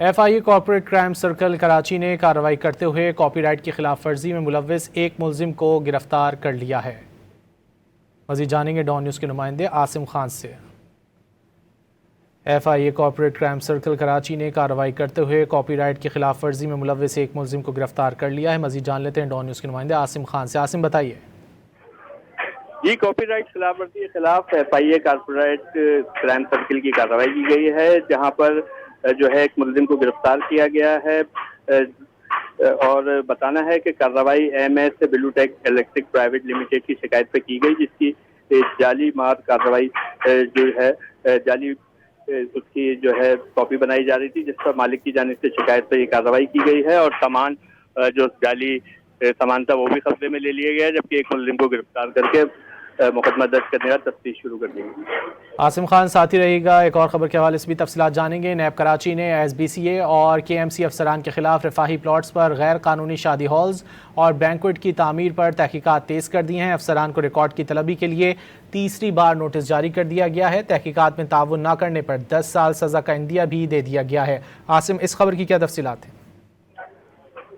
FIA corporate crime circle Karachi ने कार्रवाई करते हुए कॉपीराइट की खिलाफ वर्जी में मुलव्विस एक मुलजिम को गिरफ्तार कर लिया है। मज़ीद जानेंगे डॉन न्यूज़ के नुमाइंदे आसिम खान से। FIA corporate crime circle Karachi ने कार्रवाई करते हुए कॉपीराइट की खिलाफ वर्जी में मुलव्विस एक मुलजिम को गिरफ्तार कर लिया है। मज़ीद जान लेते हैं डॉन न्यूज़ के नुमाइंदे आसिम खान से। आसिम बताइए। जी, कॉपीराइट खिलाफ वर्जी के खिलाफ FIA कॉर्पोरेट क्राइम सर्किल की कार्रवाई की गई है, जहां पर जो है एक मुलजिम को गिरफ्तार किया गया है और बताना है कि कार्रवाई MS Bluetech electric private limited की शिकायत पर की गई, जिसकी जाली मार कार्रवाई जो है जाली उसकी जो है कॉपी बनाई जा रही थी, जिस पर मालिक की जानिब से शिकायत पर ये कार्रवाई की गई है और सामान जो जाली सामान था वो भी कब्जे में ले लिया गया है, जबकि एक मुलजिम को गिरफ्तार करके मुकदमा दर्ज करने का तफ्तीश शुरू कर दी गई। आसिम खान साथ ही रहेगा। एक और खबर के हवाले से भी तफसीलात जानेंगे। नैब कराची ने SBCA और KMC अफसरान के खिलाफ रफाही प्लॉट्स पर गैर कानूनी शादी हॉल्स और बैंक्वेट की तामीर पर तहकीकात तेज कर दी हैं। अफसरान को रिकॉर्ड की तलबी के लिए तीसरी बार नोटिस जारी कर दिया गया है। तहकीकात में ताउन न करने पर 10 साल सजा का इंदिया भी दे दिया गया है। आसिम, इस खबर की क्या तफसीलात है?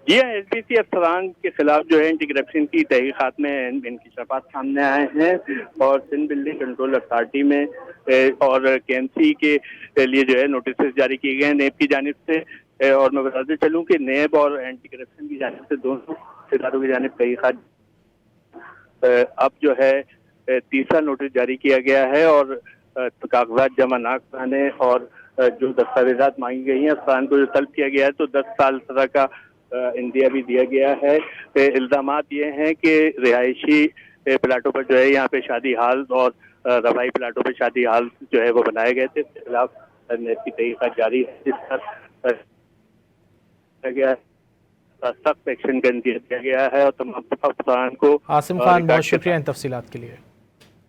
जी हाँ, SBC अफसरान के खिलाफ जो है एंटी करप्शन की तहकीकात में इंकशाफात सामने आए हैं और सिंध बिल्डिंग कंट्रोल अथॉरिटी में और KMC के लिए जो है नोटिस जारी किए गए हैं नेब की जानिब से। और मैं बताते चलूँ कि नेब और एंटी करप्शन की जानिब से दोनों इदारों की जानिब तहकीकात अब जो है तीसरा नोटिस जारी किया गया है और कागजात जमा न कराने और जो दस्तावेजात मांगी गई हैं अफसरान को जो तलब किया गया है, तो 10 साल सजा का इंदिया भी दिया गया है। इल्जामात ये हैं कि रिहायशी प्लाटों पर जो है यहाँ पे शादी हाल और रवाई प्लाटों पर शादी हाल जो है वो बनाए गए थे। इसके खिलाफ नेब की तहकीकात जारी है, जिस पर सख्त एक्शन का इंतजाम किया गया है और तमाम अफसरान को। आसिम खान, बहुत शुक्रिया इन तफसीलात के लिए।